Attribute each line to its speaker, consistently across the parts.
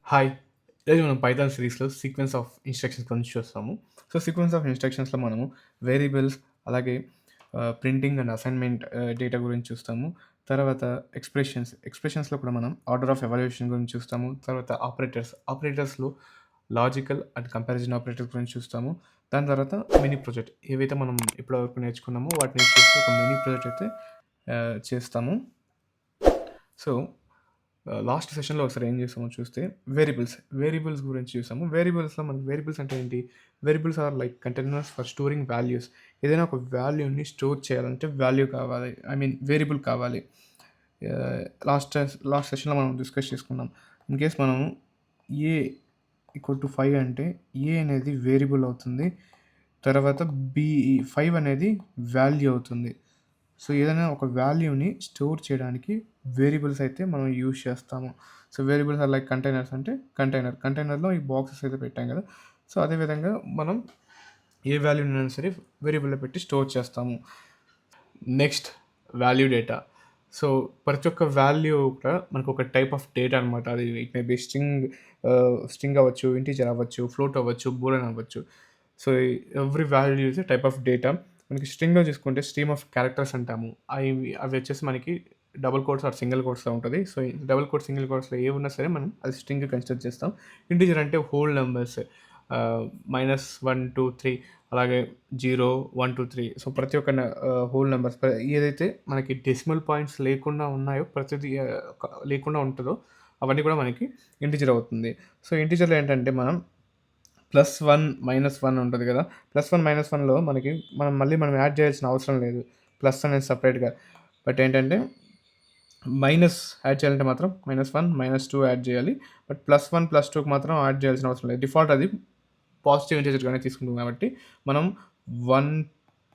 Speaker 1: Hi! ఈరోజు మనం Python సిరీస్‌లో సీక్వెన్స్ ఆఫ్ ఇన్‌స్ట్రక్షన్స్ గురించి చూస్తాము. సో, సీక్వెన్స్ ఆఫ్ ఇన్‌స్ట్రక్షన్స్‌లో మనము వేరియబుల్స్ అలాగే ప్రింటింగ్ అండ్ అసైన్‌మెంట్ డేటా గురించి చూస్తాము. తర్వాత ఎక్స్‌ప్రెషన్స్‌లో కూడా మనం ఆర్డర్ ఆఫ్ ఎవాల్యుయేషన్ గురించి చూస్తాము. తర్వాత ఆపరేటర్స్‌లో లాజికల్ అండ్ కంపారిజన్ ఆపరేటర్స్ గురించి చూస్తాము. దాని తర్వాత మినీ ప్రాజెక్ట్ ఏవైతే మనం ఇప్పటివరకు నేర్చుకున్నామో వాటిని చూసి ఒక మినీ ప్రాజెక్ట్ అయితే చేస్తాము. సో, లాస్ట్ సెషన్‌లో ఒకసారి ఏం చేసామో చూస్తే వేరియబుల్స్ గురించి చూసాము. వేరియబుల్స్‌లో మనకి వేరియబుల్స్ అంటే ఏంటి? Variables are like containers for storing values. ఏదైనా ఒక వాల్యూని స్టోర్ చేయాలంటే వాల్యూ కావాలి. ఐ మీన్ వేరియబుల్ కావాలి. ఆహ్, లాస్ట్ సెషన్‌లో మనం డిస్కస్ చేసుకున్నాం. ఇన్‌కేస్ మనం ఏ = 5 అంటే ఏ అనేది వేరియబుల్ అవుతుంది. తర్వాత బి 5 అనేది వాల్యూ అవుతుంది. సో, ఏదైనా ఒక వాల్యూని స్టోర్ చేయడానికి వేరియబుల్స్ అయితే మనం యూజ్ చేస్తాము. So, variables are like containers అంటే కంటైనర్‌లో ఈ బాక్సెస్ అయితే పెట్టాం కదా! సో, అదేవిధంగా మనం ఏ వాల్యూనైనా సరే వేరియబుల్‌లో పెట్టి స్టోర్ చేస్తాము. Next value data. సో, ప్రతి ఒక్క వాల్యూ కూడా మనకొక టైప్ ఆఫ్ డేటా అనమాట. అది ఇట్ మే బి స్ట్రింగ్ అవ్వచ్చు, ఇంటిజర్ అవ్వచ్చు, ఫ్లోట్ అవ్వచ్చు, బూలియన్ అవ్వచ్చు. So, every value is a type of data. మనకి స్ట్రింగ్‌లో చూసుకుంటే స్ట్రీమ్ ఆఫ్ క్యారెక్టర్స్ అంటాము. అవి వచ్చేసి మనకి డబుల్ కోట్స్ ఆర్ సింగిల్ కోట్స్‌లో ఉంటది. సో, డబుల్ కోట్స్, సింగిల్ కోట్స్‌లో ఏవున్నా సరే మనం అది స్ట్రింగ్‌గా కన్సిడర్ చేస్తాం. ఇంటిజర్ అంటే హోల్ నంబర్స్. -1, 2, 3 అలాగే 0, 1, 2, 3 సో, ప్రతి ఒక్క హోల్ నంబర్స్ ఏదైతే మనకి డెసిమల్ పాయింట్స్ లేకుండా ఉన్నాయో ప్రతిది లేకుండా ఉంటదో అవన్నీ కూడా మనకి ఇంటిజర్ అవుతుంది. సో, ఇంటిజర్‌లో ఏంటంటే మనం +1, -1 ఉంటది కదా! +1, -1లో మనం యాడ్ చేయాల్సిన అవసరం లేదు. ప్లస్ అనేది సెపరేట్‌గా. బట్ ఏంటంటే మైనస్ యాడ్ చేయాలంటే మాత్రం -1, -2 యాడ్ చేయాలి. బట్ +1, +2కి మాత్రం యాడ్ చేయాల్సిన అవసరం లేదు. డిఫాల్ట్ అది పాజిటివ్ ఇంటిజర్‌గానే తీసుకుంటుంది కాబట్టి మనం 1,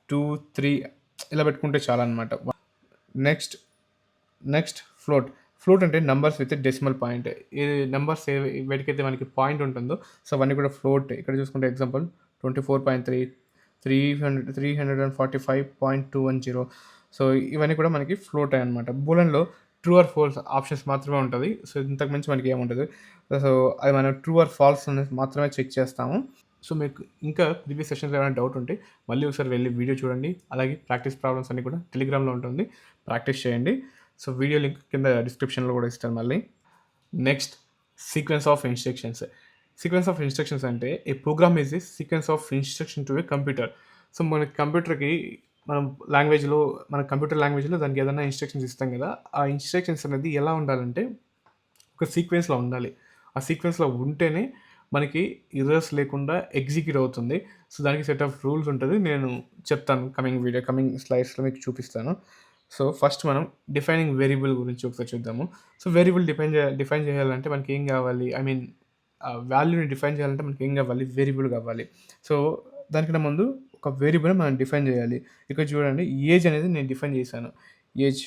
Speaker 1: 2, 3 ఇలా పెట్టుకుంటే చాలన్నమాట. నెక్స్ట్, నెక్స్ట్ ఫ్లోట్ అంటే నంబర్స్ విత్ డెసిమల్ పాయింట్. ఈ నంబర్స్ వేటికైతే మనకి పాయింట్ ఉంటుందో సో, అవన్నీ కూడా ఫ్లోట్. ఇక్కడ చూసుకుంటే ఎగ్జాంపుల్ 24.3, 345.210 సో, ఇవన్నీ కూడా మనకి ఫ్లోట్ అన్నమాట. బూలియన్‌లో ట్రూ ఆర్ ఫాల్స్ ఆప్షన్స్ మాత్రమే ఉంటది. సో, ఇంతకు మించి మనకి ఏముండదు. సో, అది మనం ట్రూ ఆర్ ఫాల్స్ అనేది మాత్రమే చెక్ చేస్తాము. సో, మీకు ఇంకా ప్రీవియస్ సెషన్స్‌లో ఏమైనా డౌట్ ఉంటే మళ్ళీ ఒకసారి వెళ్లి వీడియో చూడండి. అలాగే ప్రాక్టీస్ ప్రాబ్లమ్స్ అన్నీ కూడా టెలిగ్రామ్‌లో ఉంటుంది. ప్రాక్టీస్ చేయండి. సో, వీడియో లింక్ కింద డిస్క్రిప్షన్‌లో కూడా ఇస్తాను మళ్ళీ. Next sequence of instructions. Sequence of instructions అంటే a program is a sequence of instruction to a computer. So, మనకి కంప్యూటర్‌కి మనం మన కంప్యూటర్ లాంగ్వేజ్‌లో దానికి ఏదైనా ఇన్‌స్ట్రక్షన్స్ ఇస్తాం కదా! ఆ ఇన్‌స్ట్రక్షన్స్ అనేది ఎలా ఉండాలంటే ఒక సీక్వెన్స్‌లో ఉండాలి. ఆ సీక్వెన్స్‌లో ఉంటేనే మనకి ఎర్రర్స్ లేకుండా ఎగ్జిక్యూట్ అవుతుంది. సో, దానికి సెట్ ఆఫ్ రూల్స్ ఉంటది. నేను చెప్తాను కమింగ్ స్లైడ్స్‌లో మీకు చూపిస్తాను. సో, ఫస్ట్ మనం డిఫైనింగ్ వేరియబుల్ గురించి ఒకసారి చూద్దాము. సో, వేరియబుల్ డిఫైన్ చేయాలంటే మనకేం గావాలి? ఐ మీన్ వాల్యూని డిఫైన్ చేయాలంటే మనకేం గావాలి? వేరియబుల్ గావాలి. సో, దానికన్నా ముందు ఒక వేరియబుల్‌ని మనం డిఫైన్ చేయాలి. ఇక్కడ చూడండి ఏజ్ అనేది నేను డిఫైన్ చేశాను. ఏజ్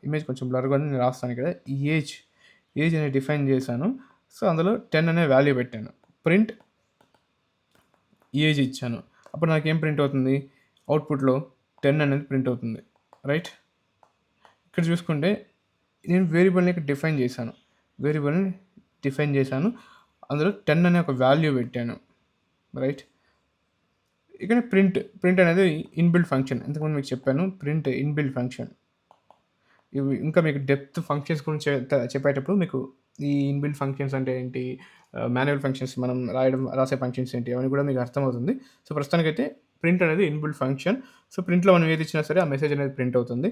Speaker 1: ఇమేజ్ కొంచెం బ్లర్‌గా ఉంది. నేను రాస్తాను ఇక్కడ. ఏజ్ ఏజ్ అనేది డిఫైన్ చేశాను. సో, అందులో 10 అనే వాల్యూ పెట్టాను. ప్రింట్ ఏజ్ ఇచ్చాను. అప్పుడు నాకేం ప్రింట్ అవుతుంది? అవుట్‌పుట్‌లో 10 అనేది ప్రింట్ అవుతుంది. రైట్? ఇక్కడ చూసుకుంటే నేను వేరియబుల్‌ని ఇక్కడ వేరియబుల్‌ని డిఫైన్ చేశాను. అందులో 10 అనే ఒక వాల్యూ పెట్టాను. రైట్? ఇక్కడ ప్రింట్ అనేది ఇన్‌బిల్ట్ ఫంక్షన్. ఇంతకుముందు మీకు చెప్పాను. Print inbuilt function. ఇవి ఇంకా మీకు డెప్త్ ఫంక్షన్స్ గురించి చెప్పేటప్పుడు మీకు ఈ ఇన్‌బిల్ట్ ఫంక్షన్స్ అంటే ఏంటి? మాన్యువల్ ఫంక్షన్స్ మనం రాసే ఫంక్షన్స్ ఏంటి? అవన్నీ కూడా మీకు అర్థమవుతుంది. సో, ప్రస్తుతానికైతే ప్రింట్ అనేది ఇన్‌బిల్ట్ ఫంక్షన్. సో, ప్రింట్‌లో మనం ఏది ఇచ్చినా సరే ఆ మెసేజ్ అనేది ప్రింట్ అవుతుంది.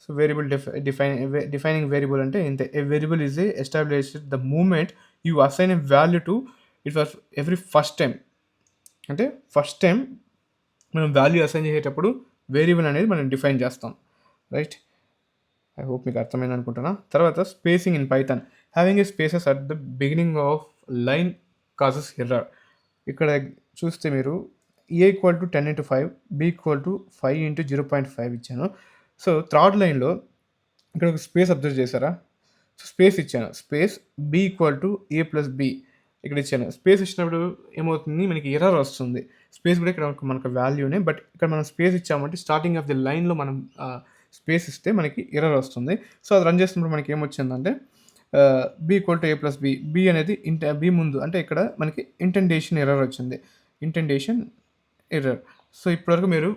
Speaker 1: సో, వేరియబుల్ డిఫైనింగ్ వేరియబుల్ అంటే ఇంతే. A variable is established the moment you assign a value to it for every first time. అంటే ఫస్ట్ టైమ్ మనం వాల్యూ అసైన్ చేసేటప్పుడు వేరియబుల్ అనేది మనం డిఫైన్ చేస్తాం. రైట్? ఐ హోప్ మీకు అర్థమైంది అనుకుంటున్నా. తర్వాత spacing in Python. Having a spaces at the beginning of line causes error. ఇక్కడ చూస్తే మీరు a equal to 10 × 5, B equal to 5 × 0.5 ఇచ్చాను. సో, థర్డ్ లైన్‌లో ఇక్కడ ఒక స్పేస్ అబ్జర్వ్ చేశారా? సో, స్పేస్ ఇచ్చాను. Space b equal to a plus b ఇక్కడ ఇచ్చాను. స్పేస్ ఇచ్చినప్పుడు ఏమవుతుంది? మనకి ఎర్రర్ వస్తుంది. స్పేస్ కూడా ఇక్కడ మనకు వాల్యూనే. బట్ ఇక్కడ మనం స్పేస్ ఇచ్చామంటే స్టార్టింగ్ ఆఫ్ ది లైన్‌లో మనం స్పేస్ ఇస్తే మనకి ఎర్రర్ వస్తుంది. సో, అది రన్ చేస్తున్నప్పుడు మనకి ఏమొచ్చిందంటే b equal to a plus b. B అనేది బి ముందు అంటే ఇక్కడ మనకి ఇంటెంటేషన్ ఎర్రర్ వచ్చింది. ఇంటెంటేషన్ ఎర్రర్. సో ఇప్పటివరకు మీరు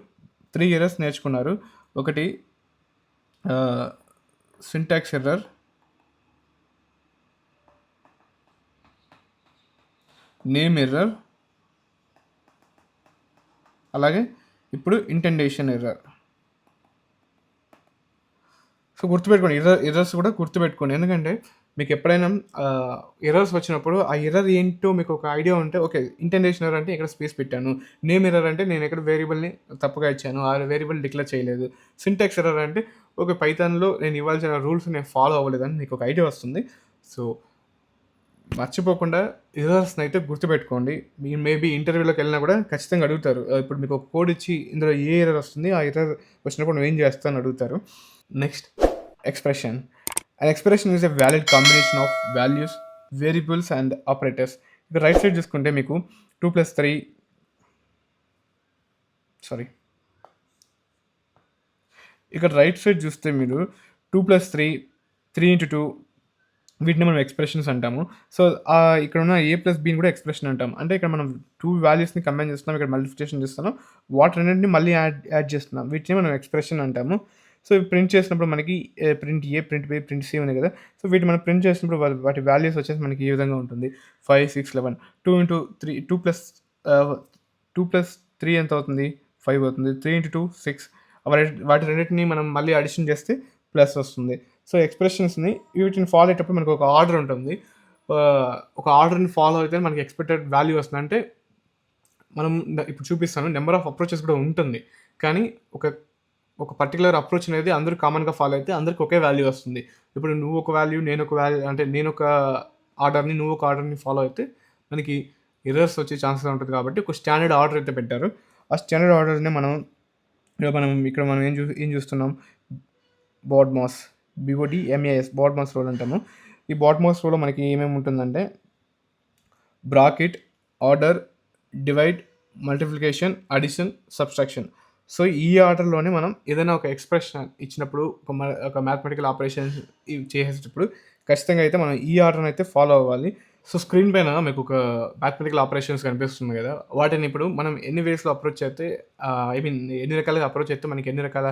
Speaker 1: 3 ఎర్రర్స్ నేర్చుకున్నారు. ఒకటి సింటాక్స్ ఎర్రర్, నేమ్ ఎర్రర్, అలాగే ఇప్పుడు ఇంటెంటేషన్ ఎర్రర్. సో గుర్తుపెట్టుకోండి, ఎర్రర్స్ కూడా గుర్తుపెట్టుకోండి. ఎందుకంటే మీకు ఎప్పుడైనా ఎర్రర్స్ వచ్చినప్పుడు ఆ ఎర్రర్ ఏంటో మీకు ఒక ఐడియా ఉంటే, ఓకే ఇంటెంటేషన్ ఎర్రర్ అంటే ఇక్కడ స్పేస్ పెట్టాను, నేమ్ ఎర్రర్ అంటే నేను ఇక్కడ వేరియబుల్ని తప్పుగా ఇచ్చాను, ఆ వేరియబుల్ డిక్లేర్ చేయలేదు, సింటాక్స్ ఎర్రర్ అంటే ఓకే పైథాన్లో నేను ఇవ్వాల్సిన రూల్స్ నేను ఫాలో అవ్వలేదని మీకు ఒక ఐడియా వస్తుంది. సో మర్చిపోకుండా ఎర్రర్స్ని అయితే గుర్తుపెట్టుకోండి. మీరు మేబీ ఇంటర్వ్యూలోకి వెళ్ళినా కూడా ఖచ్చితంగా అడుగుతారు. ఇప్పుడు మీకు ఒక కోడ్ ఇచ్చి ఇందులో ఏ ఎర్రర్ వస్తుంది, ఆ ఎర్రర్ వచ్చినప్పుడు నువ్వు ఏం చేస్తావు అని అడుగుతారు. Next expression. An expression is a valid combination of values, variables and operators. ఇక్కడ రైట్ సైడ్ చూసుకుంటే మీకు 2+3 ఇక్కడ రైట్ సైడ్ చూస్తే మీరు 2+3, 3x2 వీటిని మనం ఎక్స్ప్రెషన్స్ అంటాము. సో ఇక్కడ ఉన్న ఏ ప్లస్ బీని కూడా ఎక్స్ప్రెషన్ అంటాం. అంటే ఇక్కడ మనం 2 వాల్యూస్ని కంబైన్ చేస్తున్నాం, ఇక్కడ మల్టిప్లికేషన్ చేస్తున్నాం, వాటి రెండింటిని మళ్ళీ యాడ్ చేస్తున్నాం, వీటిని మనం ఎక్స్ప్రెషన్ అంటాము. సో ప్రింట్ చేసినప్పుడు మనకి ప్రింట్ ఏ, ప్రింట్ బి, ప్రింట్ సి ఉంది కదా. సో వీటి మనం ప్రింట్ చేసినప్పుడు వాటి వాల్యూస్ వచ్చేసి మనకి ఈ విధంగా ఉంటుంది. 5, 6, 11. 2+3 ఎంత అవుతుంది? 5 అవుతుంది. 3x2 6. వాటి రెండింటిని మనం మళ్ళీ అడిషన్ చేస్తే ప్లస్ వస్తుంది. సో ఎక్స్ప్రెషన్స్ని వీటిని ఫాలో అయ్యేటప్పుడు మనకు ఒక ఆర్డర్ ఉంటుంది. ఒక ఆర్డర్ని ఫాలో అయితే మనకి ఎక్స్పెక్టెడ్ వాల్యూ వస్తుంది. అంటే మనం ఇప్పుడు చూపిస్తాను, నెంబర్ ఆఫ్ అప్రోచెస్ కూడా ఉంటుంది, కానీ ఒక పర్టికులర్ అప్రోచ్ అనేది అందరూ కామన్గా ఫాలో అయితే అందరికి ఒకే వాల్యూ వస్తుంది. ఇప్పుడు నువ్వు ఒక వాల్యూ, నేను ఒక వాల్యూ, అంటే నేను ఒక ఆర్డర్ని, నువ్వు ఒక ఆర్డర్ని ఫాలో అయితే మనకి ఎర్రర్స్ వచ్చే ఛాన్సెస్ ఉంటుంది. కాబట్టి ఒక స్టాండర్డ్ ఆర్డర్ అయితే పెట్టారు. ఆ స్టాండర్డ్ ఆర్డర్ని మనం ఇక్కడ ఏం చూస్తున్నాం, BODMAS, BODMAS, BODMAS రోల్ అంటాము. ఈ BODMAS రోల్లో మనకి ఏమేమి ఉంటుందంటే bracket, order, divide, multiplication, addition, subtraction. So ఈ ఆర్డర్లోనే మనం ఏదైనా ఒక ఎక్స్ప్రెషన్ ఇచ్చినప్పుడు, ఒక మ్యాథమెటికల్ ఆపరేషన్ చేసేటప్పుడు ఖచ్చితంగా అయితే మనం ఈ ఆర్డర్ని అయితే ఫాలో అవ్వాలి. సో స్క్రీన్ పైన మీకు ఒక మ్యాథమెటికల్ ఆపరేషన్స్ కనిపిస్తుంది కదా, వాటిని ఇప్పుడు మనం ఎన్ని వేస్లో అప్రోచ్ అయితే, ఎన్ని రకాలుగా అప్రోచ్ అయితే మనకి ఎన్ని రకాల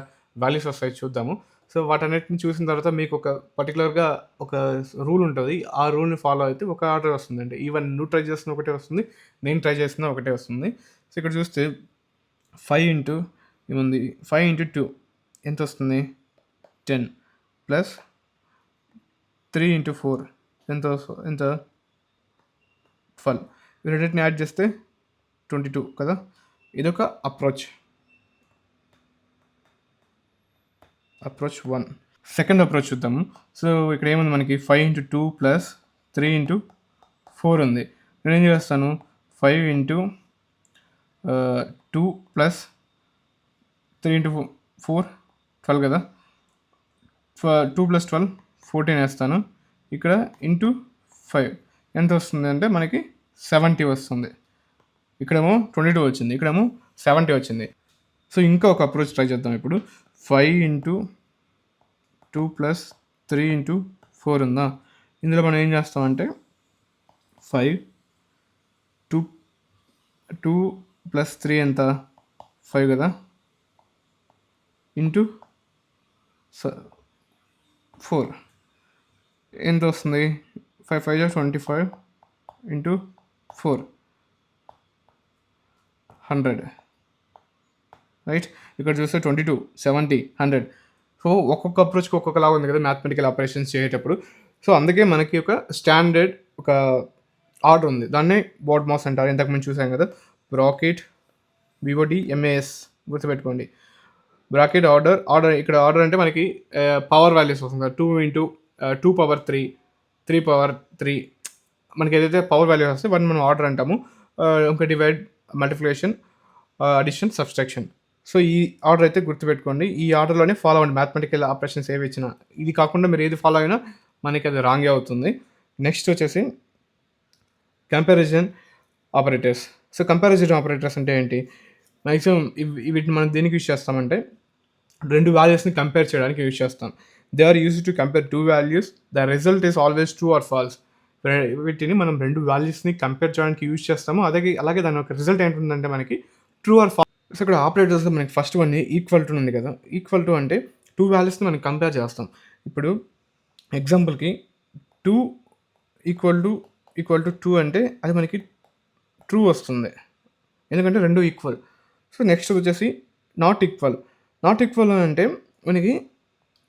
Speaker 1: వాల్యూస్ వస్తాయి చూద్దాము. సో వాటన్నిటిని చూసిన తర్వాత మీకు ఒక పర్టికులర్గా ఒక రూల్ ఉంటుంది. ఆ రూల్ని ఫాలో అయితే ఒక ఆర్డర్ వస్తుంది. అంటే ఈవెన్ నువ్వు ట్రై చేస్తున్న ఒకటే వస్తుంది, నేను ట్రై చేస్తున్న ఒకటే వస్తుంది. సో ఇక్కడ చూస్తే 5 ఏముంది, 5 × 2 ఎంత వస్తుంది? 10 ప్లస్ 3 × 4 ఎంత 12. ఈ రెండింటిని యాడ్ చేస్తే 22 కదా. ఇదొక అప్రోచ్ 1. సెకండ్ అప్రోచ్ చూద్దాము. సో ఇక్కడ ఏముంది మనకి 5 × 2 ప్లస్ 3 × 4 ఉంది. నేను ఏం చేస్తాను, 5 × 2 ప్లస్ 3 × 4 12 కదా. 2 + 12 14 వేస్తాను. ఇక్కడ ఇంటూ 5 ఎంత వస్తుంది అంటే మనకి 70 వస్తుంది. ఇక్కడేమో 22 వచ్చింది, ఇక్కడేమో 70 వచ్చింది. సో ఇంకా ఒక అప్రోచ్ ట్రై చేద్దాం. ఇప్పుడు 5 × 2 ప్లస్ 3 × 4 ఉందా, ఇందులో మనం ఏం చేస్తామంటే 5, 2 ప్లస్ 3 ఎంత 5 కదా, ఇంటూ 4 ఎంత వస్తుంది, 5 × 5 = 25 ఇంటూ 4 100 రైట్. ఇక్కడ చూస్తే 22, 70, 100. సో ఒక్కొక్క అప్రోచ్కి ఒక్కొక్కలాగా ఉంది కదా మ్యాథమెటికల్ ఆపరేషన్స్ చేసేటప్పుడు. సో అందుకే మనకి ఒక స్టాండర్డ్ ఒక ఆర్డర్ ఉంది, దాన్నే BODMAS అంటారు. ఇంతకుముందు చూసాం కదా, బ్రాకెట్, BODMAS గుర్తుపెట్టుకోండి. Bracket, order. ఇక్కడ ఆర్డర్ అంటే మనకి పవర్ వాల్యూస్ వస్తుంది. 2 × 2 power 3, 3 power 3, మనకి ఏదైతే పవర్ వాల్యూస్ వస్తే వాటిని మనం ఆర్డర్ అంటాము. ఇంకా divide, multiplication, addition, subtraction. So ఈ ఆర్డర్ అయితే గుర్తుపెట్టుకోండి. ఈ ఆర్డర్లోనే ఫాలో అవ్వండి మ్యాథమెటికల్ ఆపరేషన్స్ ఏవి ఇచ్చినా. ఇది కాకుండా మీరు ఏది ఫాలో అయినా మనకి అది రాంగే అవుతుంది. నెక్స్ట్ వచ్చేసి comparison operators. So comparison operators అంటే ఏంటి, మ్యాక్సిమం వీటిని మనం దేనికి యూజ్ చేస్తామంటే 2 వాల్యూస్ని కంపేర్ చేయడానికి యూజ్ చేస్తాం. They are used to compare two values, the result is always true or false. వీటిని మనం రెండు వాల్యూస్ని కంపేర్ చేయడానికి యూజ్ చేస్తాము. అలాగే దాని యొక్క రిజల్ట్ ఏంటుందంటే మనకి ట్రూ ఆర్ ఫాల్స్. సో ఇక్కడ ఆపరేటర్స్లో మనకి ఫస్ట్ వన్ ఈక్వల్ టు ఉంది కదా, ఈక్వల్ టు అంటే టూ వాల్యూస్ని మనం కంపేర్ చేస్తాం. ఇప్పుడు ఎగ్జాంపుల్కి 2 ఈక్వల్ టు 2 అంటే అది మనకి ట్రూ వస్తుంది, ఎందుకంటే రెండు ఈక్వల్. సో నెక్స్ట్ వచ్చేసి నాట్ ఈక్వల్ అంటే మనకి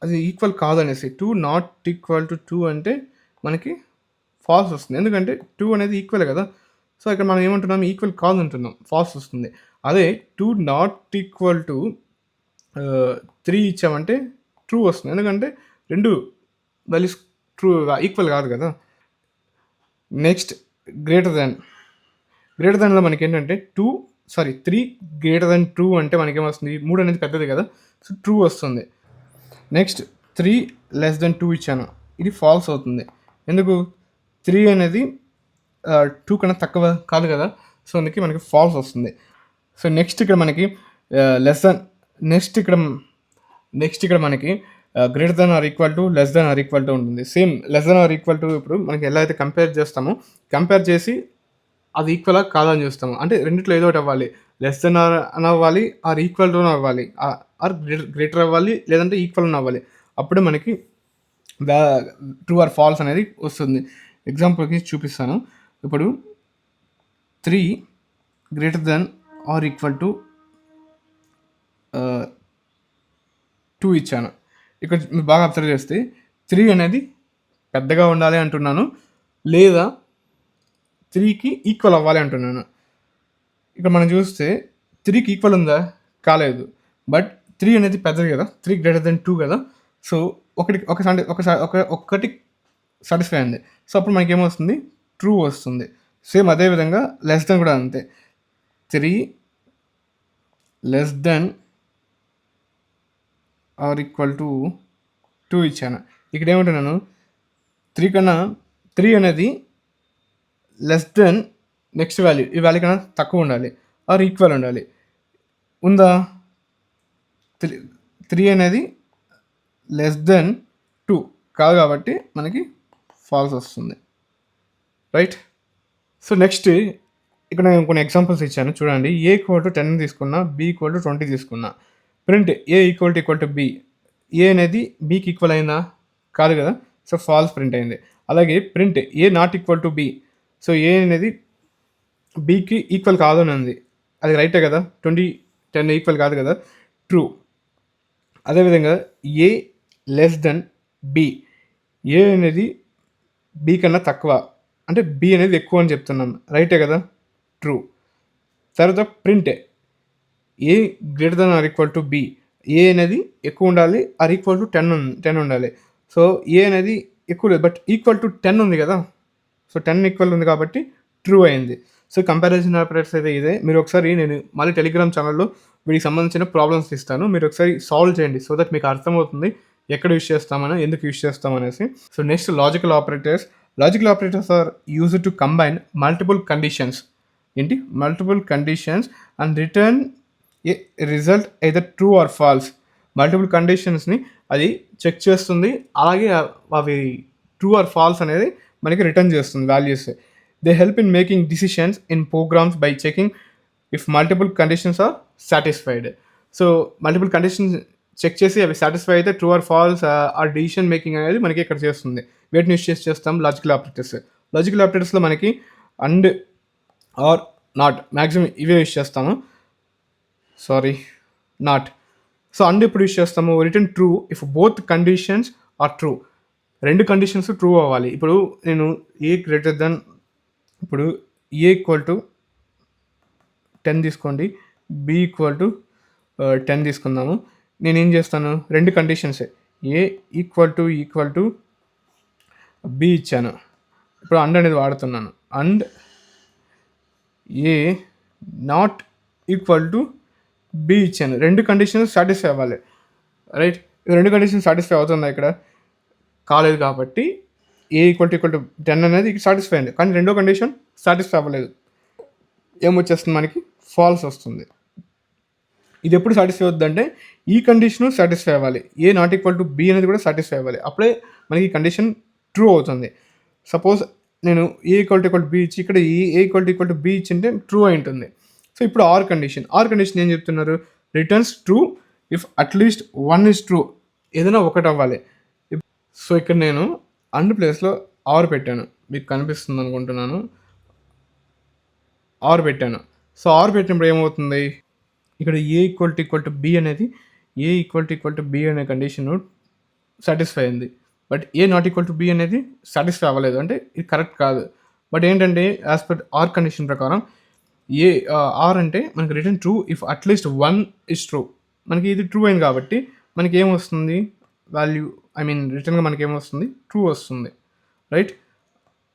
Speaker 1: అది ఈక్వల్ కాదనేసి 2 నాట్ ఈక్వల్ టు 2 అంటే మనకి ఫాల్స్ వస్తుంది, ఎందుకంటే 2 అనేది ఈక్వల్ కదా. సో ఇక్కడ మనం ఏమంటున్నాం, ఈక్వల్ కాదు అంటున్నాం, ఫాల్స్ వస్తుంది. అదే 2 నాట్ ఈక్వల్ టు 3 ఇచ్చామంటే ట్రూ వస్తుంది, ఎందుకంటే రెండు వాల్యూస్ ట్రూ ఈక్వల్ కాదు కదా. నెక్స్ట్ గ్రేటర్ దాన్లో మనకి ఏంటంటే 3 గ్రేటర్ దాన్ 2 అంటే మనకేమొస్తుంది, 3 అనేది పెద్దది కదా, సో ట్రూ వస్తుంది. నెక్స్ట్ 3 లెస్ దెన్ 2 ఇచ్చాను, ఇది ఫాల్స్ అవుతుంది, ఎందుకు 3 అనేది 2 కన్నా తక్కువ కాదు కదా, సో అందుకే మనకి ఫాల్స్ వస్తుంది. సో నెక్స్ట్ ఇక్కడ మనకి నెక్స్ట్ ఇక్కడ మనకి greater than or equal to less than or equal to ఉంటుంది. Same less than or equal to ఇప్పుడు మనకి ఎలా అయితే కంపేర్ చేస్తామో, కంపేర్ చేసి అది ఈక్వలా కాదని చూస్తాము. అంటే రెండిట్లో ఏదో ఒకటి అవ్వాలి, లెస్ దెన్ ఆర్ అని అవ్వాలి, ఆర్ ఈక్వల్ టు అవ్వాలి, ఆర్ గ్రేటర్ అవ్వాలి, లేదంటే ఈక్వల్ అని అవ్వాలి. అప్పుడే మనకి ట్రూ ఆర్ ఫాల్స్ అనేది వస్తుంది. ఎగ్జాంపుల్కి చూపిస్తాను. ఇప్పుడు 3 greater than or equal to 2 ఇచ్చాను. ఇక్కడ మీరు బాగా అబ్జర్వ్ చేస్తే 3 అనేది పెద్దగా ఉండాలి అంటున్నాను, లేదా 3కి ఈక్వల్ అవ్వాలి అంటున్నాను. ఇక్కడ మనం చూస్తే 3కి ఈక్వల్ ఉందా, కాలేదు. బట్ 3 అనేది పెద్దది కదా, 3 గ్రేటర్ దెన్ 2 కదా, సో ఒకటి సాటిస్ఫై అయింది. సో అప్పుడు మనకి ఏమొస్తుంది, ట్రూ వస్తుంది. సేమ్ అదేవిధంగా లెస్ దెన్ కూడా అంతే, 3 less than or equal to 2 ఇచ్చాను. ఇక్కడ ఏమంటున్నాను, 3 అనేది లెస్ దెన్ నెక్స్ట్ వాల్యూ, ఈ వాల్యూ కన్నా తక్కువ ఉండాలి, ఆర్ ఈక్వల్ ఉండాలి. ఉందా, 3 అనేది లెస్ దెన్ 2 కాదు, కాబట్టి మనకి ఫాల్స్ వస్తుంది, రైట్. సో నెక్స్ట్ ఇక్కడ నేను కొన్ని ఎగ్జాంపుల్స్ ఇచ్చాను చూడండి. A ఈక్వల్ టు 10 తీసుకున్నా, B ఈక్వల్ టు 20 తీసుకున్నా. Print A equal to B, A అనేది Bకి ఈక్వల్ అయిందా, కాదు కదా, సో ఫాల్స్ ప్రింట్ అయింది. అలాగే print A not equal to B, so A అనేది Bకి ఈక్వల్ కాదు అని ఉంది, అది రైటే కదా, 10 ఈక్వల్ కాదు కదా, ట్రూ. అదేవిధంగా A less than B, A అనేది B కన్నా తక్కువ, అంటే B అనేది ఎక్కువ అని చెప్తున్నాం, రైటే కదా, ట్రూ. తర్వాత print A greater than or equal to B, A అనేది ఎక్కువ ఉండాలి, ఆర్ ఈక్వల్ టు 10 ఉండాలి. సో A అనేది ఎక్కువ లేదు, బట్ ఈక్వల్ టు 10 ఉంది కదా, సో 10 ఈక్వల్ ఉంది కాబట్టి ట్రూ అయింది. సో కంపారిజన్ ఆపరేటర్స్ అయితే ఇదే. మీరు ఒకసారి నేను మళ్ళీ టెలిగ్రామ్ ఛానల్లో వీటికి సంబంధించిన ప్రాబ్లమ్స్ ఇస్తాను, మీరు ఒకసారి సాల్వ్ చేయండి, సో దట్ మీకు అర్థమవుతుంది ఎక్కడ యూజ్ చేస్తామని, ఎందుకు యూజ్ చేస్తామనేసి. So next logical operators are used to combine multiple conditions and return a result either true or false. Multiple కండిషన్స్ని అది చెక్ చేస్తుంది, అలాగే అవి ట్రూ ఆర్ ఫాల్స్ అనేది మనకి రిటర్న్ చేస్తుంది values. They help in making decisions in programs by checking if multiple conditions are satisfied. So multiple conditions check చేసి అవి సాటిస్ఫై అయితే ట్రూ ఆర్ ఫాల్స్ ఆ డిసిషన్ మేకింగ్ అనేది మనకి ఇక్కడ చేస్తుంది. వేటిని యూస్ చేస్తాం, లాజికల్ ఆపరేటర్స్లో మనకి అండ్, ఆర్, నాట్, మ్యాక్సిమం ఇవే యూస్ చేస్తాము. నాట్. సో అండ్ ఎప్పుడు యూస్ చేస్తాము, return true if both conditions are true, రెండు కండిషన్స్ ట్రూ అవ్వాలి. ఇప్పుడు నేను A గ్రేటర్ దెన్, ఇప్పుడు A ఈక్వల్ టు 10 తీసుకోండి, B ఈక్వల్ టు 10 తీసుకుందాము. నేనేం చేస్తాను, రెండు కండిషన్సే, A ఈక్వల్ టు B ఇచ్చాను. ఇప్పుడు అండ్ అనేది వాడుతున్నాను, and A not equal to B ఇచ్చాను. రెండు కండిషన్స్ సాటిస్ఫై అవ్వాలి, రైట్. రెండు కండిషన్స్ సాటిస్ఫై అవుతుందా, ఇక్కడ కాలేదు కాబట్టి A ఈక్వల్ టు 10 అనేది సాటిస్ఫై అయింది, కానీ రెండో కండిషన్ సాటిస్ఫై అవ్వలేదు, ఏమొచ్చేస్తుంది మనకి, ఫాల్స్ వస్తుంది. ఇది ఎప్పుడు సాటిస్ఫై అవుతుందంటే ఈ కండిషన్ సాటిస్ఫై అవ్వాలి, ఏ నాట్ ఈక్వల్ టు బి అనేది కూడా సాటిస్ఫై అవ్వాలి, అప్పుడే మనకి ఈ కండిషన్ ట్రూ అవుతుంది. సపోజ్ నేను ఏ ఈక్వల్ టు బి ఇచ్చి ఇక్కడ ఏ ఈక్వల్ టు బి ఇచ్చింటే ట్రూ అయి ఉంటుంది. సో ఇప్పుడు ఆర్ కండిషన్ ఏం చెప్తున్నారు, returns true if at least 1 is true, ఏదైనా ఒకటి అవ్వాలి. సో ఇక్కడ నేను అండ్ ప్లేస్లో ఆర్ పెట్టాను, మీకు కనిపిస్తుంది అనుకుంటున్నాను, ఆర్ పెట్టాను. సో ఆర్ పెట్టినప్పుడు ఏమవుతుంది, ఇక్కడ ఏ ఈక్వల్ టు బి అనేది ఏ ఈక్వల్ టు బి అనే కండిషన్ సాటిస్ఫై అయింది, but A not equal to be అనేది సాటిస్ఫై అవ్వలేదు, అంటే ఇది కరెక్ట్ కాదు. బట్ ఏంటంటే యాజ్ పర్ ఆర్ కండిషన్ ప్రకారం ఏ ఆర్ అంటే మనకి return true if at least 1 is true, మనకి ఇది ట్రూ అయింది కాబట్టి మనకి ఏమొస్తుంది వాల్యూ, ఐ మీన్ రిటర్న్గా మనకి ఏమొస్తుంది, ట్రూ వస్తుంది. రైట్,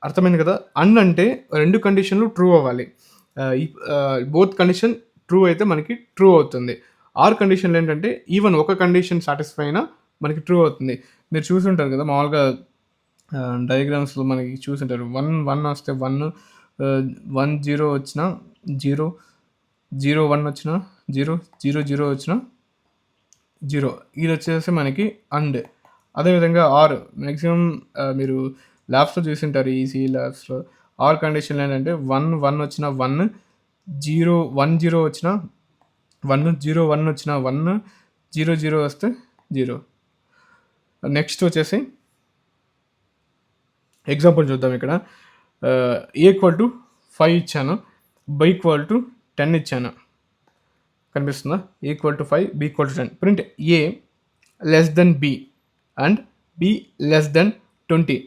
Speaker 1: అర్థమైంది కదా. అండ్ అంటే రెండు కండిషన్లు ట్రూ అవ్వాలి, బోత్ కండిషన్ ట్రూ అయితే మనకి ట్రూ అవుతుంది. ఆర్ కండిషన్లు ఏంటంటే ఈవెన్ ఒక కండిషన్ సాటిస్ఫై అయినా మనకి ట్రూ అవుతుంది. మీరు చూసుంటారు కదా మామూలుగా డయాగ్రామ్స్లో మనకి చూసుంటారు, 1 వస్తే 1, 1 0 వచ్చిన 0, 0 1 వచ్చిన 0, 0 0 వచ్చిన 0, ఇది వచ్చేసి మనకి అండ్. అదేవిధంగా ఆర్ మ్యాక్సిమం మీరు ల్యాబ్స్లో చూసింటారు, ఈసీ ల్యాబ్స్లో ఆర్ కండిషన్లు ఏంటంటే 1 1 వచ్చిన 1, 0 1 0 వచ్చిన 1, 0 1 వచ్చిన 1, 0 0 వస్తే 0. నెక్స్ట్ వచ్చేసి ఎగ్జాంపుల్ చూద్దాం. ఇక్కడ ఏ ఈక్వల్ టు 5 ఇచ్చాను, బై ఈక్వల్ టు 10 ఇచ్చాను, కనిపిస్తుందా, equal to 5 B equal to 10. Print A less than B and B less than 20.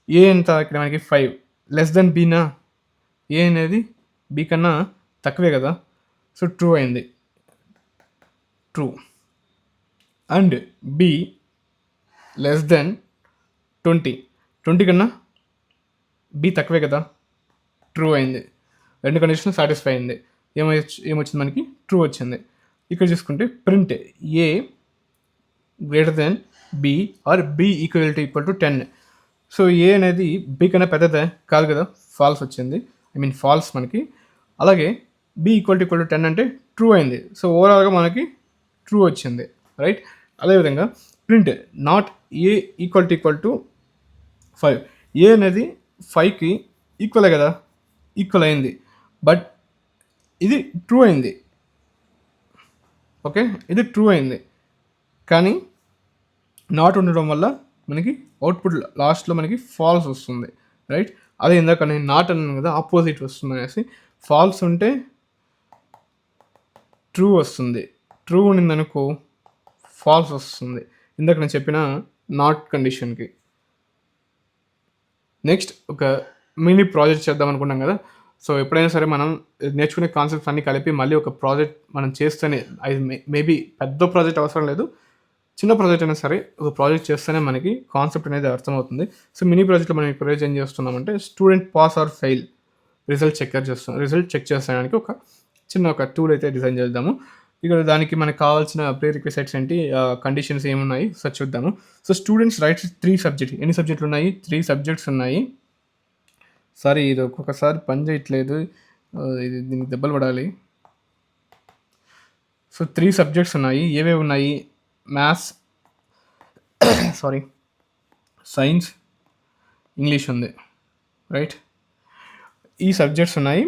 Speaker 1: A ఎంత ఇక్కడ మనకి 5, లెస్ దెన్ బీనా, ఏ అనేది బి కన్నా తక్కువే కదా, సో ట్రూ అయింది, true. And B less than 20 కన్నా బి తక్కువే కదా, ట్రూ అయింది, రెండు కండిషన్ సాటిస్ఫై అయింది. ఏమొచ్చింది మనకి, ట్రూ వచ్చింది. ఇక్కడ చూసుకుంటే print a greater than b or b equal to 10. So a అనేది బి కన్నా పెద్దదే కాదు కదా, ఫాల్స్ వచ్చింది, ఐ మీన్ ఫాల్స్ మనకి. అలాగే బి ఈక్వల్ టు 10 అంటే ట్రూ అయింది, సో ఓవరాల్గా మనకి ట్రూ వచ్చింది. రైట్, అదేవిధంగా print not a equal to 5. ఏ అనేది 5కి ఈక్వలే కదా, ఈక్వల్ అయింది, బట్ ఇది ట్రూ అయింది. ఓకే, ఇది ట్రూ అయింది, కానీ నాట్ ఉండడం వల్ల మనకి అవుట్పుట్ లాస్ట్లో మనకి ఫాల్స్ వస్తుంది. రైట్, అదే ఇందాక నేను నాట్ అన్నాను కదా, ఆపోజిట్ వస్తుంది అనేసి. ఫాల్స్ ఉంటే ట్రూ వస్తుంది, ట్రూ ఉండిందనుకో ఫాల్స్ వస్తుంది, ఇందాక నేను చెప్పిన నాట్ కండిషన్కి. నెక్స్ట్ ఒక మినీ ప్రాజెక్ట్ చేద్దాం అనుకున్నాం కదా. సో ఎప్పుడైనా సరే మనం నేర్చుకునే కాన్సెప్ట్స్ అన్నీ కలిపి మళ్ళీ ఒక ప్రాజెక్ట్ మనం చేస్తేనే, అది మేబీ పెద్ద ప్రాజెక్ట్ అవసరం లేదు, చిన్న ప్రాజెక్ట్ అయినా సరే ఒక ప్రాజెక్ట్ చేస్తేనే మనకి కాన్సెప్ట్ అనేది అర్థమవుతుంది. సో మినీ ప్రాజెక్ట్లో మనం ఇప్పుడు ఏం చేస్తున్నామంటే student pass or fail result check చేస్తానికి ఒక టూల్ అయితే డిజైన్ చేద్దాము. ఇక్కడ దానికి మనకు కావాల్సిన ప్రీ రిక్వెసైట్స్ ఏంటి, కండిషన్స్ ఏమున్నాయి సో చూద్దాము. సో స్టూడెంట్స్ రైట్స్ 3 సబ్జెక్ట్, ఎన్ని సబ్జెక్టులు ఉన్నాయి, 3 సబ్జెక్ట్స్ ఉన్నాయి. సారీ, ఇది ఒక్కొక్కసారి పని చేయట్లేదు, ఇది దీనికి దెబ్బలు పడాలి. సో 3 సబ్జెక్ట్స్ ఉన్నాయి, ఏవేవి ఉన్నాయి, మ్యాథ్స్ సైన్స్, ఇంగ్లీష్ ఉంది. రైట్, ఈ సబ్జెక్ట్స్ ఉన్నాయి.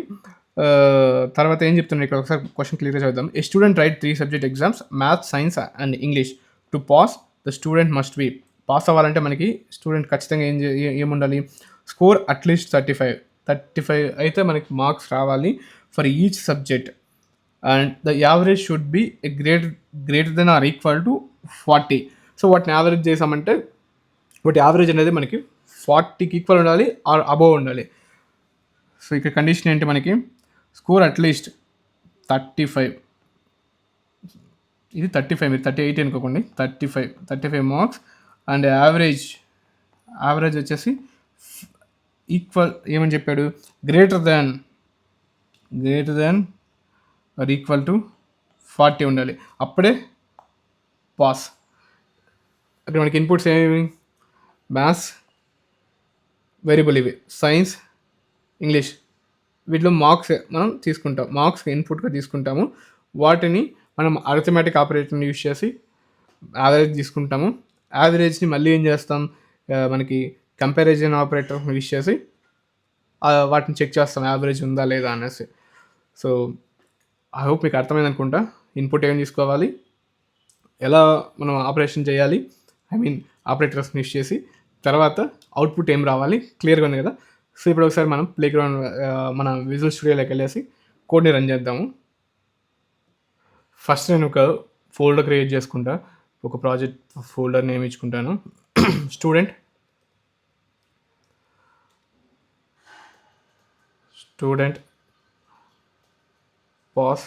Speaker 1: తర్వాత ఏం చెప్తున్నాను ఇక్కడ ఒకసారి క్వశ్చన్ క్లియర్గా చదువుదాం. A student write 3 subject exams, maths, science and English. To pass the student must be, pass అవ్వాలంటే మనకి స్టూడెంట్ ఖచ్చితంగా ఏముండాలి, స్కోర్ అట్లీస్ట్ 35 అయితే మనకి మార్క్స్ రావాలి for each subject. And the average should be greater than or equal to 40. So వాటిని average చేసామంటే వాటి యావరేజ్ అనేది మనకి 40కి ఈక్వల్ ఉండాలి ఆర్ అబోవ్ ఉండాలి. సో ఇక్కడ కండిషన్ ఏంటి, మనకి స్కోర్ అట్లీస్ట్ 35, ఇది 35, మీరు 38 అనుకోకండి, 35 మార్క్స్. అండ్ యావరేజ్ వచ్చేసి ఈక్వల్ ఏమని చెప్పాడు, greater than or equal to 40 ఉండాలి, అప్పుడే పాస్. అక్కడ మనకి ఇన్పుట్స్ ఏమి, మ్యాథ్స్ వేరియబుల్ ఇవి, సైన్స్, ఇంగ్లీష్, వీటిలో మార్క్స్ మనం తీసుకుంటాం, మార్క్స్ ఇన్పుట్గా తీసుకుంటాము. వాటిని మనం అరిథమెటిక్ ఆపరేటర్ని యూజ్ చేసి యావరేజ్ తీసుకుంటాము. యావరేజ్ని మళ్ళీ ఏం చేస్తాం, మనకి కంపారిజన్ ఆపరేటర్ యూజ్ చేసి వాటిని చెక్ చేస్తాం యావరేజ్ ఉందా లేదా అనేసి. సో ఐ హోప్ మీకు అర్థమైంది అనుకుంటా. ఇన్పుట్ ఏం తీసుకోవాలి, ఎలా మనం ఆపరేషన్ చేయాలి, ఐ మీన్ ఆపరేటర్స్ని యూజ్ చేసి, తర్వాత అవుట్పుట్ ఏం రావాలి, క్లియర్గా ఉంది కదా. సో ఇప్పుడు ఒకసారి మనం ప్లేగ్రౌండ్ మన విజువల్ స్టూడియోలోకి వెళ్ళేసి కోడ్ని రన్ చేద్దాము. ఫస్ట్ నేను ఒక ఫోల్డర్ క్రియేట్ చేసుకుంటా, ఒక ప్రాజెక్ట్ ఫోల్డర్ నేమ్ ఇచ్చుకుంటాను. స్టూడెంట్ పాస్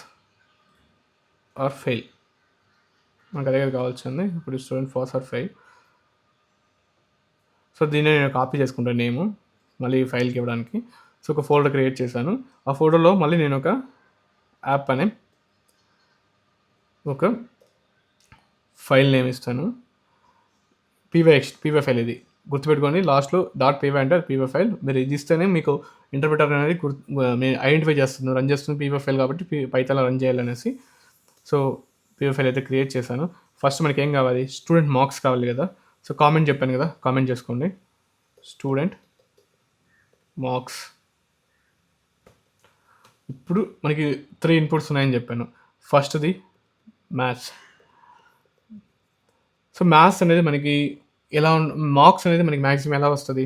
Speaker 1: ఆర్ ఫెయిల్, మనకు అదే కావాల్సింది. ఇప్పుడు student pass or fail. So దీన్ని నేను కాపీ చేసుకుంటాను నేము మళ్ళీ ఫైల్కి ఇవ్వడానికి. సో ఒక ఫోల్డర్ క్రియేట్ చేశాను. ఆ ఫోల్డర్లో మళ్ళీ నేను ఒక యాప్ అనే ఒక ఫైల్ నేమ్ ఇస్తాను. పీవై ఫైల్ ఇది గుర్తుపెట్టుకోండి, లాస్ట్లో .py అంటే పీవై ఫైల్. మీరు ఇది ఇస్తేనే మీకు ఇంటర్ప్రిటర్ అనేది ఐడెంటిఫై చేస్తుంది, రన్ చేస్తుంది పీవై ఫైల్ కాబట్టి పైథాన్లో రన్ చేయాలనేసి. సో పీవై ఫైల్ అయితే క్రియేట్ చేశాను. ఫస్ట్ మనకి ఏం కావాలి, స్టూడెంట్ మార్క్స్ కావాలి కదా. సో కామెంట్ చెప్పాను కదా, కామెంట్ చేసుకోండి. Student marks. ఇప్పుడు మనకి 3 ఇన్పుట్స్ ఉన్నాయని చెప్పాను. ఫస్ట్ది మ్యాథ్స్. సో మ్యాథ్స్ అనేది మనకి ఎలా మార్క్స్ అనేది మనకి మ్యాక్సిమం ఎలా వస్తుంది,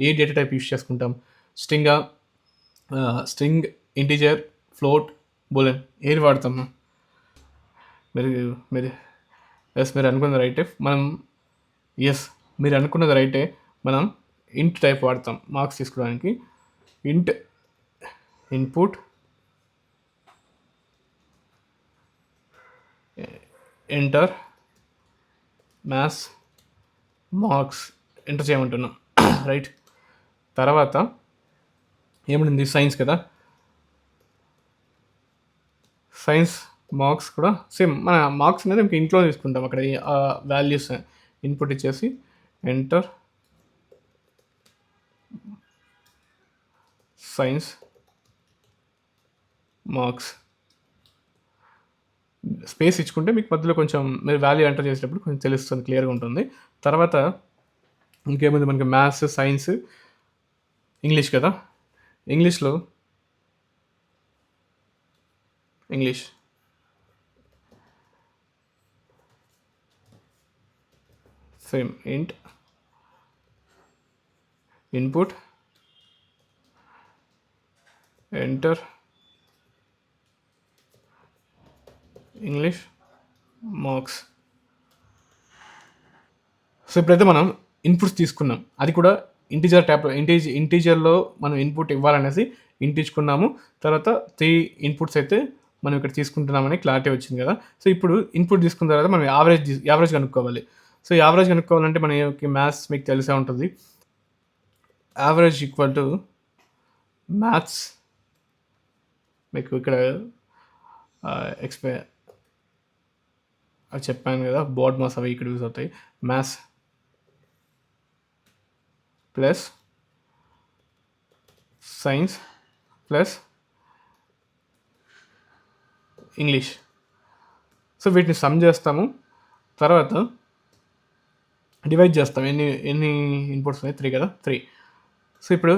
Speaker 1: ఏ డేటా టైప్ యూస్ చేసుకుంటాం, స్ట్రింగ్, ఇంటీజర్, ఫ్లోట్, బూలియన్, ఏది వాడతాము? మీరు మీరు అనుకున్నది రైటే. మీరు అనుకున్నది రైటే. మనం ఇంట్ టైప్ వాడతాం మార్క్స్ తీసుకోవడానికి. Int input enter maths marks enter చేయమంటున్నాం, రైట్. తర్వాత ఏముంటుంది, సైన్స్ కదా. సైన్స్ మార్క్స్ కూడా సేమ్. మన మార్క్స్ అనేది ఇంకా ఇంట్లో తీసుకుంటాం, అక్కడ వాల్యూస్ ఇన్పుట్ ఇచ్చేసి ఎంటర్ సైన్స్ మార్క్స్ స్పేస్ ఇచ్చుకుంటే మీకు మధ్యలో కొంచెం మీరు వాల్యూ ఎంటర్ చేసేటప్పుడు కొంచెం తెలుస్తుంది, క్లియర్గా ఉంటుంది. తర్వాత ఇంకేముంది మనకి మ్యాథ్స్, సైన్స్, ఇంగ్లీష్ కదా. ఇంగ్లీష్లో సేమ్ ఇంట్ input enter English marks. So ఇప్పుడైతే మనం ఇన్పుట్స్ తీసుకున్నాం, అది కూడా ఇంటీజర్ ట్యాప్ ఇంటీజర్లో మనం ఇన్పుట్ ఇవ్వాలనేసి ఇంటించుకున్నాము. తర్వాత 3 ఇన్పుట్స్ అయితే మనం ఇక్కడ తీసుకుంటున్నామని క్లారిటీ వచ్చింది కదా. సో ఇప్పుడు ఇన్పుట్ తీసుకున్న తర్వాత మనం యావరేజ్ కనుక్కోవాలి. సో యావరేజ్ కనుక్కోవాలంటే మనకి మ్యాథ్స్ మీకు తెలిసే ఉంటుంది. యావరేజ్ ఈక్వల్ టు మ్యాథ్స్, మీకు ఇక్కడ అది చెప్పాను కదా, బోర్డ్ మాస్ అవి ఇక్కడ యూజ్ అవుతాయి. Maths plus science plus English. So వీటిని సమ్ చేస్తాము, తర్వాత డివైడ్ చేస్తాం. ఎన్ని ఇన్పుట్స్ ఉన్నాయి, 3 కదా, 3. సో ఇప్పుడు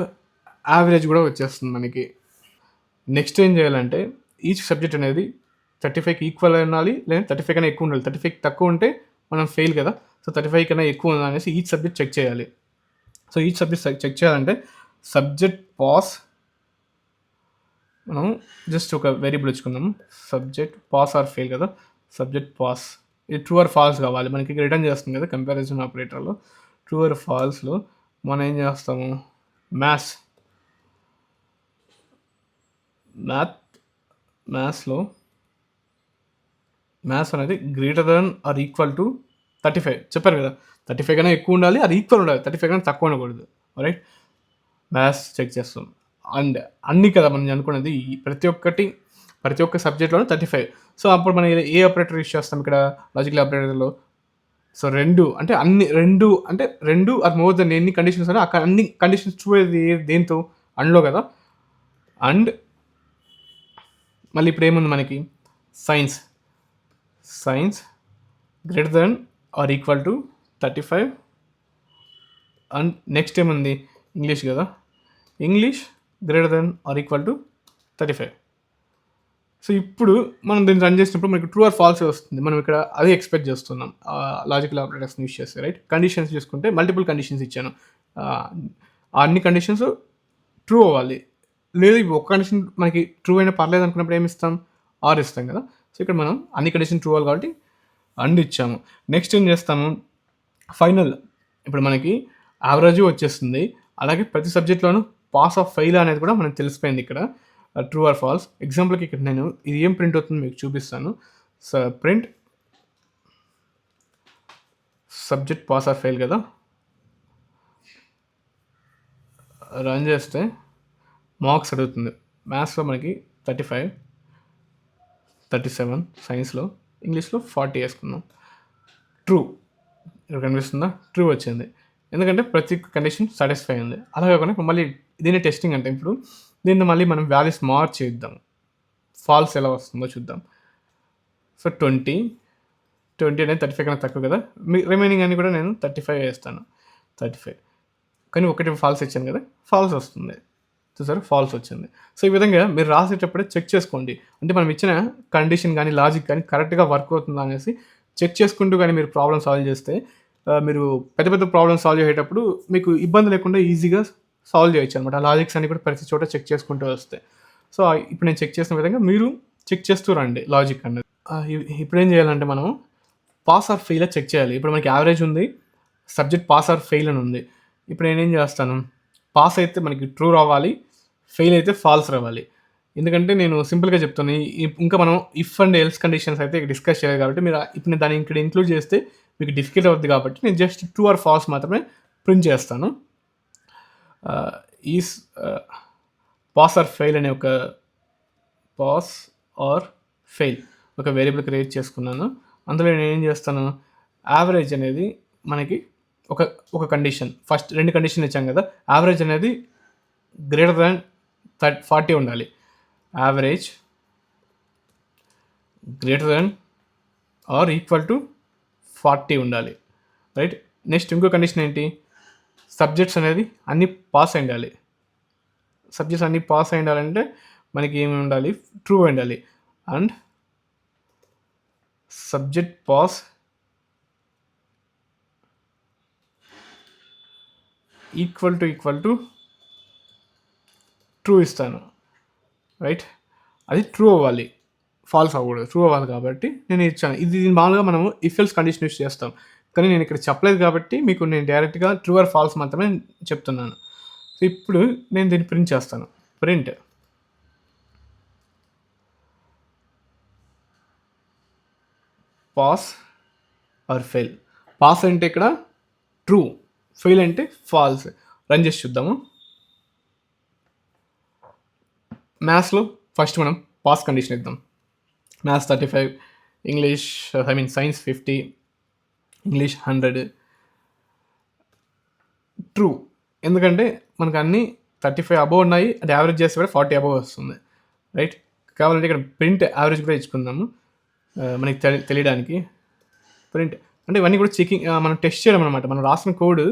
Speaker 1: యావరేజ్ కూడా వచ్చేస్తుంది మనకి. నెక్స్ట్ ఏం చేయాలంటే ఈచ్ సబ్జెక్ట్ అనేది 35కి ఈక్వల్ ఉండాలి, లేదా 35 కన్నా ఎక్కువ ఉండాలి. 35కి తక్కువ ఉంటే మనం ఫెయిల్ కదా. సో 35 కన్నా ఎక్కువ ఉందా అనేసి ఈచ్ సబ్జెక్ట్ చెక్ చేయాలి. సో ఈచ్ సబ్జెక్ట్ చెక్ చేయాలంటే సబ్జెక్ట్ పాస్, మనం జస్ట్ ఒక వేరియబుల్ ఇచ్చుకుందాము, సబ్జెక్ట్ పాస్ ఆర్ ఫెయిల్ కదా. సబ్జెక్ట్ పాస్, ఇది ట్రూ ఆర్ ఫాల్స్ కావాలి మనకి, రిటర్న్ చేస్తుంది కదా కంపారిజన్ ఆపరేటర్లో. ట్రూ ఆర్ ఫాల్స్లో మనం ఏం చేస్తాము, మ్యాథ్స్ అనేది greater than or equal to 35 చెప్పారు కదా. 35 కన్నా ఎక్కువ ఉండాలి, అది ఈక్వల్ ఉండాలి, 35 కన్నా తక్కువ ఉండకూడదు, రైట్. మ్యాథ్స్ చెక్ చేస్తాం. అండ్ అన్నీ కదా మనం అనుకున్నది, ప్రతి ఒక్క సబ్జెక్ట్లోనూ 35. సో అప్పుడు మనం ఏ ఆపరేటర్ యూస్ చేస్తాం ఇక్కడ లాజికల్ ఆపరేటర్లో. సో రెండు అది మోర్ దెన్ ఎన్ని కండిషన్స్ ఉన్నా అక్కడ అన్ని కండిషన్స్ చూడేది దేంతో, అండ్లో కదా. అండ్ మళ్ళీ ఇప్పుడు ఏముంది మనకి, science science greater than or equal to 35 and next ఏముంది ఇంగ్లీష్ కదా, English greater than or equal to 35. So ఇప్పుడు మనం దీన్ని రన్ చేసినప్పుడు మనకి ట్రూ ఆర్ ఫాల్స్ వస్తుంది. మనం ఇక్కడ అదే ఎక్స్పెక్ట్ చేస్తున్నాం లాజికల్ ఆపరేటర్స్ని యూస్ చేస్తే, రైట్. కండిషన్స్ చూసుకుంటే మల్టిపుల్ కండిషన్స్ ఇచ్చాను, అన్ని కండిషన్స్ ట్రూ అవ్వాలి. లేదు ఇప్పుడు ఒక కండిషన్ మనకి ట్రూ అయినా పర్లేదు అనుకున్నప్పుడు ఏమి ఇస్తాం, ఆర్ ఇస్తాం కదా. సో ఇక్కడ మనం అన్ని కండిషన్ ట్రూ అవ్వాలి కాబట్టి అండ్ ఇచ్చాము. నెక్స్ట్ ఏం చేస్తాము, ఫైనల్ ఇప్పుడు మనకి యావరేజ్ వచ్చేస్తుంది. అలాగే ప్రతి సబ్జెక్ట్లోనూ పాస్ ఆఫ్ ఫెయిల్ అనేది కూడా మనకు తెలిసిపోయింది ఇక్కడ, ట్రూ ఆర్ ఫాల్స్. ఎగ్జాంపుల్కి ఇక్కడ నేను ఇది ఏం ప్రింట్ అవుతుంది మీకు చూపిస్తాను. Print subject pass or fail కదా, రన్ చేస్తే మార్క్స్ అడుగుతుంది. మ్యాథ్స్లో మనకి 35, 37, సైన్స్లో, ఇంగ్లీష్లో 40 వేసుకుందాం. ట్రూ ఇక్కడ కనిపిస్తుందా, ట్రూ వచ్చింది. ఎందుకంటే ప్రతి కండిషన్ సాటిస్ఫై అయింది. అలా కాకుండా ఇప్పుడు మళ్ళీ దీన్ని టెస్టింగ్ అంటే ఇప్పుడు దీన్ని మళ్ళీ మనం వాల్యూస్ మార్చేద్దాం, ఫాల్స్ ఎలా వస్తుందో చూద్దాం. సో 20 అనేది 35 కన్నా తక్కువ కదా, మీ రిమైనింగ్ అన్ని కూడా నేను 35 వేస్తాను. 35 కానీ ఒకటి ఫాల్స్ ఇచ్చాను కదా, ఫాల్స్ వస్తుంది. చూసారు, ఫాల్స్ వచ్చింది. సో ఈ విధంగా మీరు రాసేటప్పుడే చెక్ చేసుకోండి, అంటే మనం ఇచ్చిన కండిషన్ కానీ లాజిక్ కానీ కరెక్ట్గా వర్క్ అవుతుందా అనేసి చెక్ చేసుకుంటూ కానీ మీరు ప్రాబ్లమ్ సాల్వ్ చేస్తే మీరు పెద్ద పెద్ద ప్రాబ్లమ్ సాల్వ్ చేసేటప్పుడు మీకు ఇబ్బంది లేకుండా ఈజీగా సాల్వ్ చేయొచ్చు అనమాట. ఆ లాజిక్స్ అన్ని కూడా ప్రతి చోట చెక్ చేసుకుంటూ వస్తాయి. సో ఇప్పుడు నేను చెక్ చేసిన విధంగా మీరు చెక్ చేస్తూ రండి లాజిక్ అన్నది. ఇప్పుడు ఏం చేయాలంటే మనం పాస్ ఆర్ ఫెయిల్ చెక్ చేయాలి. ఇప్పుడు మనకి యావరేజ్ ఉంది, సబ్జెక్ట్ పాస్ ఆర్ ఫెయిల్ అని ఉంది. ఇప్పుడు నేనేం చేస్తాను, పాస్ అయితే మనకి ట్రూ రావాలి, ఫెయిల్ అయితే ఫాల్స్ రావాలి. ఎందుకంటే నేను సింపుల్గా చెప్తాను, ఇంకా మనం ఇఫ్ అండ్ ఎల్స్ కండిషన్స్ అయితే డిస్కస్ చేయాలి కాబట్టి మీరు ఇప్పుడు నేను దాన్ని ఇక్కడ ఇంక్లూడ్ చేస్తే మీకు డిఫికల్ట్ అవుతుంది కాబట్టి నేను జస్ట్ ట్రూ ఆర్ ఫాల్స్ మాత్రమే ప్రింట్ చేస్తాను. ఈ పాస్ ఆర్ ఫెయిల్ అనే ఒక పాస్ ఆర్ ఫెయిల్ ఒక వేరియబుల్ క్రియేట్ చేసుకున్నాను. అందులో నేను ఏం చేస్తాను, యావరేజ్ అనేది మనకి ఒక కండిషన్, ఫస్ట్ 2 కండిషన్ ఇచ్చాం కదా, యావరేజ్ అనేది గ్రేటర్ దాన్ 40 ఉండాలి. Average greater than or equal to 40 ఉండాలి, రైట్. నెక్స్ట్ ఇంకో కండిషన్ ఏంటి, సబ్జెక్ట్స్ అనేది అన్నీ పాస్ అయి ఉండాలి. సబ్జెక్ట్స్ అన్నీ పాస్ అయి ఉండాలంటే మనకి ఏమి ఉండాలి, ట్రూ ఉండాలి. And subject pass equal to true ఇస్తాను, రైట్. అది ట్రూ అవ్వాలి, ఫాల్స్ అవ్వకూడదు, ట్రూ అవ్వాలి కాబట్టి నేను ఇచ్చాను. ఇది మామూలుగా మనము ఇఫ్ ఎల్స్ కండిషన్ యూస్ చేస్తాం, కానీ నేను ఇక్కడ చెప్పలేదు కాబట్టి మీకు నేను డైరెక్ట్గా ట్రూ ఆర్ ఫాల్స్ మాత్రమే చెప్తున్నాను. సో ఇప్పుడు నేను దీన్ని ప్రింట్ చేస్తాను. Print pass or fail. Pass అంటే ఇక్కడ ట్రూ, ఫెయిల్ అంటే ఫాల్స్. రన్ చేసి చూద్దాము. మ్యాథ్స్లో ఫస్ట్ మనం పాస్ కండిషన్ ఇద్దాం. Maths 35, English science 50, English 100. True, ఎందుకంటే మనకు అన్నీ 35 అబోవ్ ఉన్నాయి, అది యావరేజ్ చేస్తే కూడా 40 అబోవ్ వస్తుంది, రైట్. కావాలంటే ఇక్కడ ప్రింట్ యావరేజ్ కూడా ఇచ్చుకుందాము మనకి తెలియడానికి. ప్రింట్ అంటే ఇవన్నీ కూడా చెకింగ్, మనం టెస్ట్ చేయడం అనమాట. మనం రాసిన కోడ్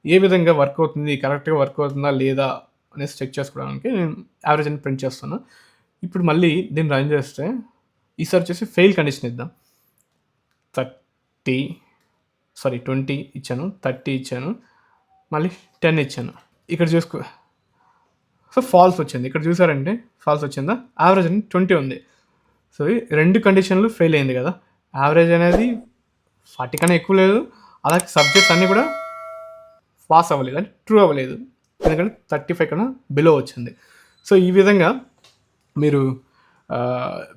Speaker 1: ఏ విధంగా వర్క్ అవుతుంది, కరెక్ట్గా వర్క్ అవుతుందా లేదా అనేసి చెక్ చేసుకోవడానికి నేను యావరేజ్ అని ప్రింట్ చేస్తాను. ఇప్పుడు మళ్ళీ దీన్ని రన్ చేస్తే ఈసారి వచ్చేసి ఫెయిల్ కండిషన్ ఇద్దాం. 20 ఇచ్చాను, 30 ఇచ్చాను, మళ్ళీ 10 ఇచ్చాను. ఇక్కడ చూసుకో, సో ఫాల్స్ వచ్చింది. ఇక్కడ చూసారంటే ఫాల్స్ వచ్చిందా, యావరేజ్ అని 20 ఉంది. సో 2 కండిషన్లు ఫెయిల్ అయింది కదా, యావరేజ్ అనేది 40 కన్నా ఎక్కువ లేదు, అలాగే సబ్జెక్ట్స్ అన్నీ కూడా పాస్ అవ్వలేదు, అంటే ట్రూ అవ్వలేదు, ఎందుకంటే 35 కన్నా బిలో వచ్చింది. సో ఈ విధంగా మీరు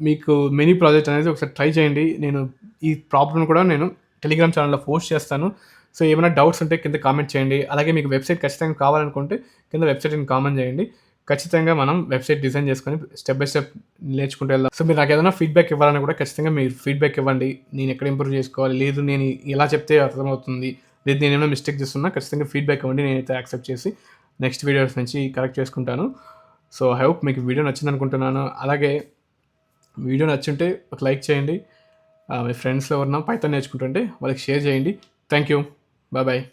Speaker 1: మీకు మినీ ప్రాజెక్ట్ అనేది ఒకసారి ట్రై చేయండి. నేను ఈ ప్రాబ్లమ్ కూడా నేను టెలిగ్రామ్ ఛానల్లో పోస్ట్ చేస్తాను. సో ఏమైనా డౌట్స్ ఉంటే కింద కామెంట్ చేయండి. అలాగే మీకు వెబ్సైట్ ఖచ్చితంగా కావాలనుకుంటే కింద వెబ్సైట్ని కామెంట్ చేయండి. ఖచ్చితంగా మనం వెబ్సైట్ డిజైన్ చేసుకొని స్టెప్ బై స్టెప్ నేర్చుకుంటూ వెళ్దాం. సో మీరు నాకు ఏదైనా ఫీడ్బ్యాక్ ఇవ్వాలని కూడా ఖచ్చితంగా మీరు ఫీడ్బ్యాక్ ఇవ్వండి. నేను ఎక్కడ ఇంప్రూవ్ చేసుకోవాలి, లేదు నేను ఎలా చెప్తే అర్థమవుతుంది, లేదు నేను ఏమైనా మిస్టేక్ చేస్తున్నా ఖచ్చితంగా ఫీడ్బ్యాక్ ఇవ్వండి. నేనైతే యాక్సెప్ట్ చేసి నెక్స్ట్ వీడియోస్ నుంచి కరెక్ట్ చేసుకుంటాను. సో ఐ హోప్ మీకు వీడియో నచ్చింది అనుకుంటున్నాను. అలాగే వీడియో నచ్చుంటే ఒక లైక్ చేయండి. మీ ఫ్రెండ్స్‌లో ఎవరన్నా పైథాన్ నేర్చుకుంటుంటే వాళ్ళకి షేర్ చేయండి. Thank you. బాయ్.